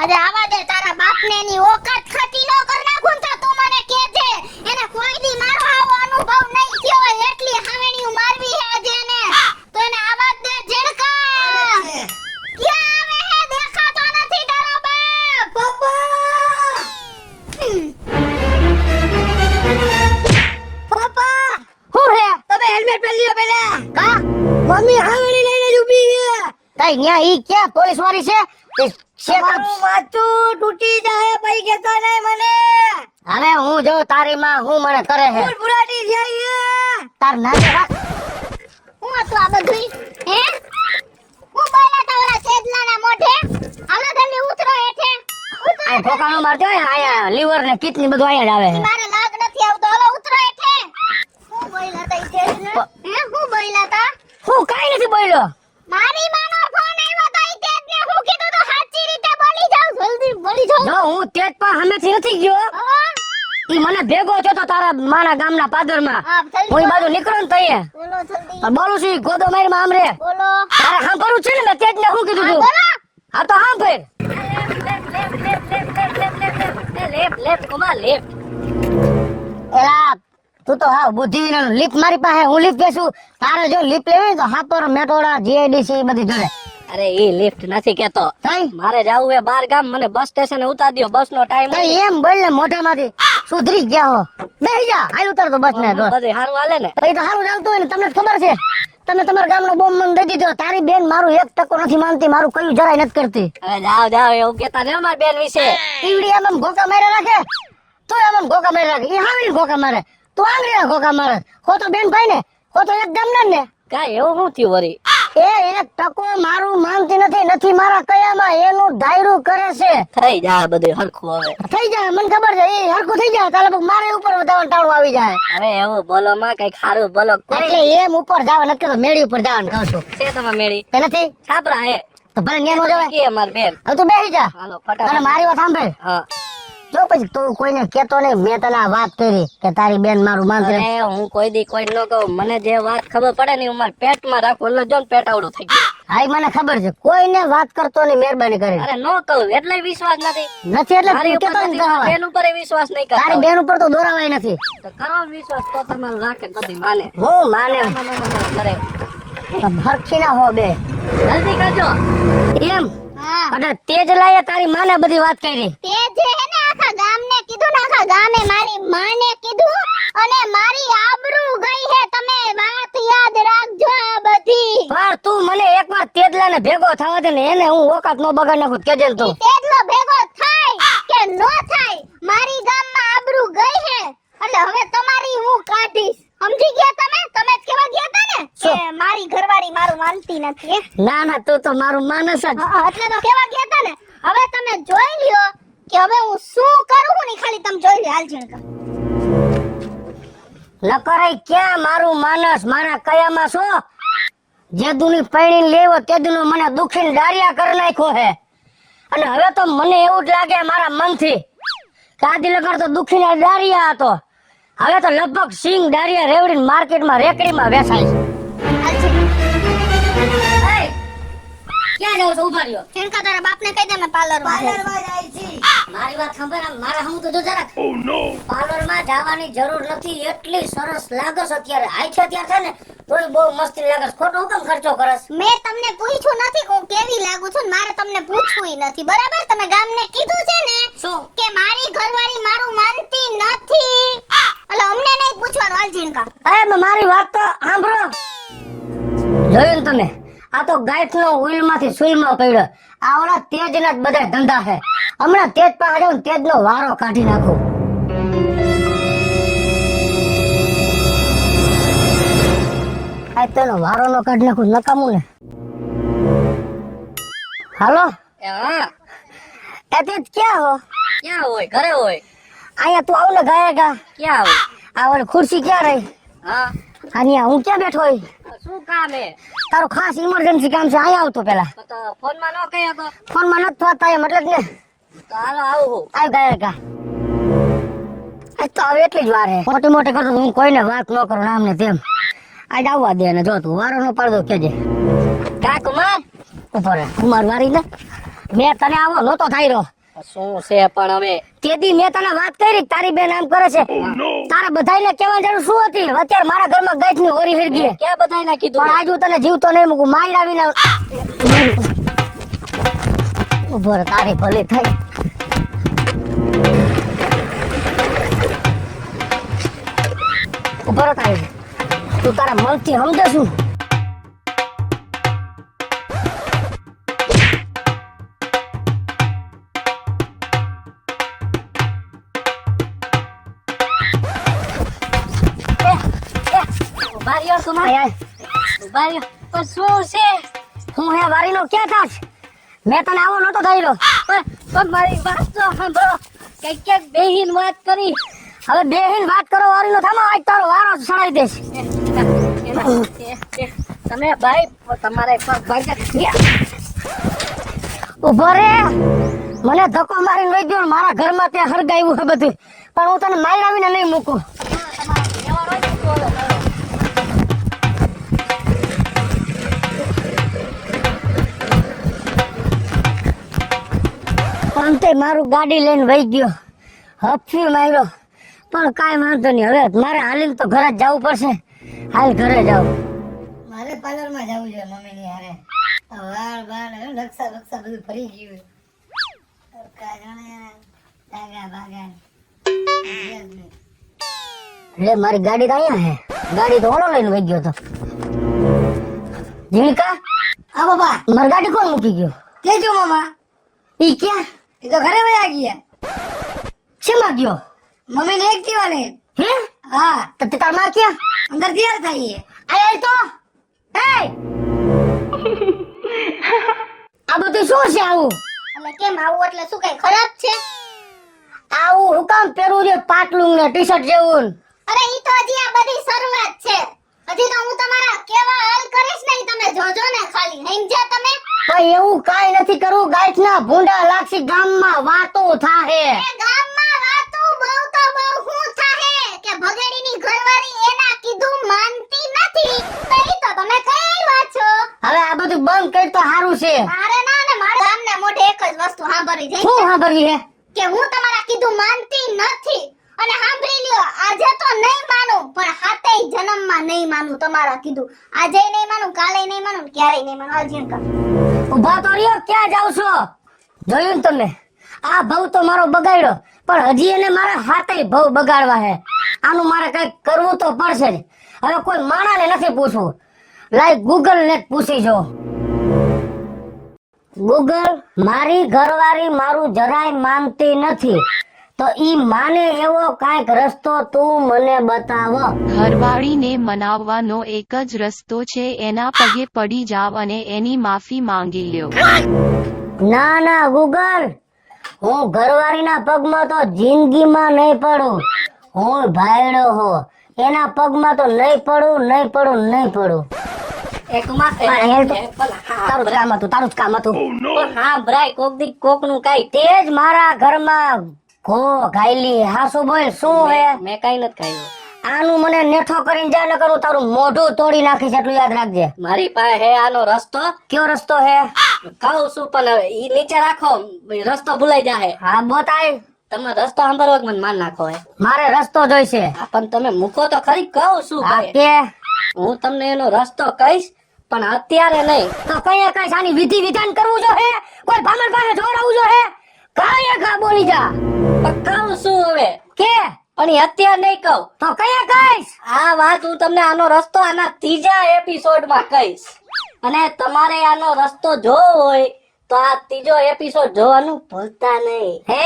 આજે આવા દે તારા બાપને ની ઓકાત ખતી નો કર નાખું તો તું મને કહેજે એને કોઈ દી મારો આવો અનુભવ નહીં થયો હોય એટલી હાવેણીઓ મારવી હે આજે એને તો એને આવા દે ઝીણકા ક્યાં આવે હે દેખાતો નથી તારો બાપ પપ્પા હું હે તમે હેલ્મેટ પહેરી લ્યો પેલા કા મમ્મી હાવેણી લઈને જ ઊભી છે તઈ ન્યા ઈ ક્યાં પોલીસ વાળી છે મારું માથું તૂટી જાય ભાઈ કેતા નહીં મને હવે હું જો તારી માં હું મને કરે હે ફૂલ ફુરાટી જાય તાર નાને રાખ હું હતું આ બધું હે હું બોલા તા ઓલા સેદલાના મોઢે હાલો જલ્દી ઉતરો હેઠે આ ઠોકાણો મારજો આયા લીવર ને કિડની બધું આયા જ આવે મારે લાગ નથી આવતો હાલો ઉતરો હેઠે હું બોલા તા ઈ તેજને હે હું બોલા તા હું કાઈ નથી બોલ્યો મારી માનો ફોન આવ્યો તો ઈ તેજને હું કીધું તો સાચી રીતે બોલી જાવ જલ્દી બોલી જાવ જો હું તેજ પણ હમેથી નથી ગયો ઈ મને ભેગો થયો તો તારા માના ગામના પાદરમાં હું ઈ બાજુ નીકળો ને તઈએ બોલો જલ્દી બોલું છું ગોદો મારી માં આમરે બોલો તારે સાંભળવું છે ને મેં તેજને હું કીધું તું હા તો સાંભળ લેફ્ટ કોમા લેફ્ટ એલા તું તો હા બુદ્ધિ વિનાનો લીપ મારી પાસે હું લીપ બેસું તારે જો લીપ લેવી તો હાપર મેટોડા જીઆઈડીસી બધી જોડે અરે એ લિફ્ટ નથી કેતો મારે જાવું હે બાર ગામ મને બસ સ્ટેશને ઉતાર દયો બસ નો ટાઈમ એમ બોલ ને મોઢામાંથી સુધરી ગયા હો બેહી જા હાલ ઉતાર તો બસ ને બધું હારું હાલે ને એ તો હારું ચાલતું હોય ને તમને ખબર છે તમે તમારા ગામનો બોમ્બ મને દઈ દીધો તારી બેન મારું 1% નથી માનતી મારું કયું જરાય નથી કરતી હવે જાવ એવું કેતા ને મારી બેન વિશે ઈવડી આમ ગોકા મારે રાખે તું આમ ગોકા મારે રાખે ઈ હાવડી ગોકા મારે તું આંગળીના ગોકા મારે હો તો બેન ભાઈ ને હો તો એક ગામના ને કાઈ એવું શું થયું વરી એ 1% મારું માનતી નથી મારા કયામાં એનું ધાયરું કરે છે થઈ જાય બધું હરખું હવે થઈ જાય મને ખબર છે એ હરખું થઈ જાય તાલે મારે ઉપર વધાવન ટાળું આવી જાય હવે એવું બોલો માં કઈ ખારું બોલો એટલે એમ ઉપર જવા નથી તો મેળી ઉપર જવાનું કહું છું છે તમે મેળી તે નથી છાપરા હે તો ભલે ન્યા નો જવાય કે અમાર બેન હવે તું બેસી જા હાલો અને ફટાફટ મારી વાત સાંભળ હા જો પછી તું કોઈને કેતો નહીં મેં તને આ વાત કરી કે તારી બેન મારું માનતી અરે હું કોઈ દી કોઈ ન કહું મને જે વાત ખબર પડે ને હું મારા પેટમાં રાખું એટલે જો ને પેટ આવડું થઈ ગયું હાઈ મને ખબર છે કોઈને વાત કરતો નહીં મહેરબાની કરી અરે નો કહું એટલે વિશ્વાસ નથી નથી એટલે મારી તું કેતો ઉપર ને નથી, કરાવાય. બેન ઉપર વિશ્વાસ નહીં કરતા તારી બેન ઉપર તો દોરાવાય નથી તો કરો વિશ્વાસ તો તમારે રાખે બધી માને હું માને કરે હરખી ના હો બે જલ્દી કરજો એમ અને તેજ લાયે તારી માને બધી વાત કરી તે જે હે ને આખા ગામને કીધું ને આખા ગામે મારી માને કીધું અને મારી આબરૂ ગઈ હે તમે વાત યાદ રાખજો આ બધી પણ તું મને એકવાર તેજલાને ભેગો થવા દે ને એને હું ઓકાત નો બગાડ નાખું કેજે તું તેટલો ભેગો થાય કે નો થાય મારી ગામમાં આબરૂ ગઈ હે એટલે હવે તમારી હું કાઢીશ સમજી ગયા તમે જ કેવા ગયા તા ને કે મારી ઘરવાળી મારું માનતી નથી હે? ના ના તું તો મારું માનસ જ એટલે તો કેવા ગયા તા ને હવે તમે જોઈ લ્યો કે હવે હું શું કરું ને ખાલી તમે જોઈ લ્યો હાલ ઝીણકા ન કરાય ક્યાં મારું માનસ મારા કયામાં છો જે દુની પૈણી લેવો તે દુનો મને દુખીને ડારિયા કરી નાખ્યો હે અને હવે તો મને એવું જ લાગે મારા મનથી કે આદિ લગર તો દુખીને ડારિયા હતો હવે તો લગભગ સિંગ ડારિયા રેવડીને માર્કેટમાં રેકડીમાં વેચાય છે ક્યાં જાવ છો ઉભા રહ્યો ઝીણકા તારા બાપને કહી દે મેં પાર્લરમાં મારી વાત સાંભળ આમ મારા હમ તો જો જરાક પાર્લરમાં જવાની જરૂર નથી એટલી સરસ લાગસ અત્યારે આઈ છે ત્યાં છે ને તોય બહુ મસ્તી લાગસ ખોટો હુકમ ખર્ચો કરસ મેં તમને પૂછ્યું નથી કે હું કેવી લાગુ છું ને મારે તમને પૂછવું નથી બરાબર તમે ગામને કીધું છે ને શું કે મારી ઘરવાળી મારું માનતી નથી એટલે અમને નહીં પૂછવાનું હાલ ઝીણકા મારી વાત તો સાંભળો જોયું ને તમે આ તો ગાયઠનો ઉઈલમાંથી સુઈલમાં પડ્યો આ ઓલા તેજના જ બધા ધંધા છે હમણાં તેજ પાસે જાઉં ને તેજનો વારો કાઢી નાખું આ તેનો વારો નો કાઢી નાખું નકામું ને હાલો હા એ તેજ ક્યાં હો ક્યાં હોય ઘરે હોય અહીંયા તું આવ ને ગાયગા ક્યાં હોય આ ઓલી ખુરશી ક્યાં રહી હા અહીંયા હું ક્યાં બેઠો હોય શું કામ હે તારું ખાસ ઇમરજન્સી કામ છે અહીંયા આવતો પેલા તો ફોનમાં ન કહી શકો ફોન માં નથી થતા એમ એટલે જ ને તો હાલો આવું આવ ગયા કા આજ તો હવે એટલી જ વાર હે મોટી મોટી કરતો હું કોઈને વાત ન કરું નામ ને તેમ આજ આવવા દે ને જો તું વારો નો પડદો કેજે કા કુમાર ઉપર કુમાર વારી ને મેં તને આવો નહોતો થાયરો. શું છે પણ હવે તેથી મેં તને વાત કરી કે તારી બેન આમ કરે છે. તારે બધાયને કહેવાની જરૂર શું હતી? અત્યારે મારા ઘરમાં ગાંઠની હોરી હિરગી. ક્યાં બધાયને કીધું? પણ આજુ તને જીવતો નહીં મૂકું. મારી આવીને ઉભો રહે, તારી ભલી થાય. ઉભો રહે તારી. તું તારા મનથી સમજે છું? ઉભા રહ્યો સુમા. આય, આય. ઉભા રહ્યો. પણ શું છે? હું હે વારીનો ક્યાં થાશ? મેં તને આવો નહોતો થાયરો. પણ મારી વાત તો સાંભળો. કઈક બેહીન વાત કરી. હવે બેહીન વાત કરો વારીનો થામો. આજ તારો વારો સડાઈ દઈશ. તમે ભાઈ તમારે પગ ઉભો રે. મને ધક્કો મારીને લઈ ગયો ને મારા ઘરમાં ત્યાં હરગાવ્યું છે બધું. પણ હું તને મારી આવીને નહીં મૂકું. પણ તે મારું ગાડી લઈને વહી ગયો. હફી માર્યો. પણ કાંઈ વાંધો નહીં. હવે મારે હાલીને તો ઘરે જ જવું પડશે. હાલ ઘરે જાવ. મારે પાર્લરમાં જવું છે મમ્મીની હારે. વાળ બાળ નકશા બક્ષા બધું ફરી ગયું. એટલે મારી ગાડી તો અહીંયા હે. ગાડી તો ઓલો લઈને વહી ગયો તો. જીણકા, હા બાબા, મારી ગાડી કોણ મૂકી ગયો? કેજો મામા. ઈ ક્યાં? એ તો ઘરે વયા ગયા. શેમાં ગયો? મમ્મી ને એક્ટિવા લે. હે? હા. તો તે તાર માં ક્યાં? અંદર તૈયાર થાય. આય તો. એ! આ બધું શું છે આવું? એટલે કેમ આવું? એટલે શું કઈ ખરાબ છે? આવું હું કામ પહેરવું છે પાટલું ને ટી-શર્ટ જેવું? અરે ઈ તો હજી આ બધી શરૂઆત છે. હજી તો હું તમારા કેવા હાલ કરીશ નહીં. તમે જોજો ને ખાલી. સમજ્યા તમે? ભાઈ એવું કાઈ નથી કરવું. ગાંઠના ભૂંડા લાગશે ગામમાં વાતો થાહે. એ ગામમાં વાતું બહુ તો બહુ હું થાહે કે ભગેડીની ઘરવાળી એના કીધું માનતી નથી. તો ઈ તો તમે કઈ આવ્યા છો? હવે આ બધું બંધ કરી તો સારું છે. મારે ના ને મારા ગામના મોઢે એક જ વસ્તુ સાંભળી છે શું સાંભળવી હે? કે હું તમારા કીધું માનતી નથી. અને સાંભળી લ્યો, આજે તો નહીં માનું પણ હાથેય જન્મમાં નહીં માનું તમારા કીધું. આજે નહીં માનું, કાલે નહીં માનું, ક્યારેય નહીં માનું. આજે કા ઉભા તો રહ્યો. ક્યાં જાવ છો? જોયું ને તમે? આ ભવ તો મારો બગાડ્યો. પણ હજી એને મારા હાથે ભવ બગાડવા હે. આનું મારે કઈક કરવું તો પડશે જ. હવે કોઈ માણાને નથી પૂછવું. લાઈ ગૂગલ ને જ પૂછી જો. ગૂગલ, મારી ઘરવાળી મારું જરાય માનતી નથી. તો ઈ માને એવો કાંઈક રસ્તો તું મને બતાવ. ઘરવાળીને મનાવવાનો એક જ રસ્તો છે, એના પગે પડી જાવ અને એની માફી માંગી લ્યો. ના ના ગૂગલ, હું ઘરવાળીના પગમાં તો જિંદગીમાં નહીં પડું. હું ભાઈડો હો, એના પગમાં તો નહીં પડું, નહીં પડું, નહીં પડું. તારું જ કામ હતું, તારું જ કામ હતું. હા બ્રાય કોક દી કોક નું કઈ તે જ મારા ઘરમાં ઘો ઘાયલી. હાસુ બોલ, શું હે? મેં કઈ નથી ખાયું. આનું મને નેઠો કરીને જાય ન કરું તારું મોઢું તોડી નાખીશ, એટલું યાદ રાખજે. મારી પાસે હે આનો રસ્તો. કયો રસ્તો હે? ખાઉં છું પણ હવે ઈ નીચે રાખો, રસ્તો ભૂલાઈ જાય. હા બતાય. તમે રસ્તો સાંભળવો કે મને માન નાખો હે? મારે રસ્તો જોઈશે. હા, પણ તમે મૂકો તો ખરી. કહું છું હા ભાઈ. કે હું તમને એનો રસ્તો કહીશ પણ અત્યારે નહીં. તો કઈ કઈ આની વિધિ વિધાન કરવું જો હે? કોઈ બ્રાહ્મણ પાસે જોડાવું જો હે? કાંઈ કા બોલી જા. પણ કહું છું હવે કે પણ ઈ અત્યારે નહીં કહું. તો કયા કઈશ? આ વાત હું તમને આનો રસ્તો આના ત્રીજા એપિસોડમાં કહીશ. અને તમારે આનો રસ્તો જોવો હોય તો આ ત્રીજો એપિસોડ જોવાનું ભૂલતા નહીં. હે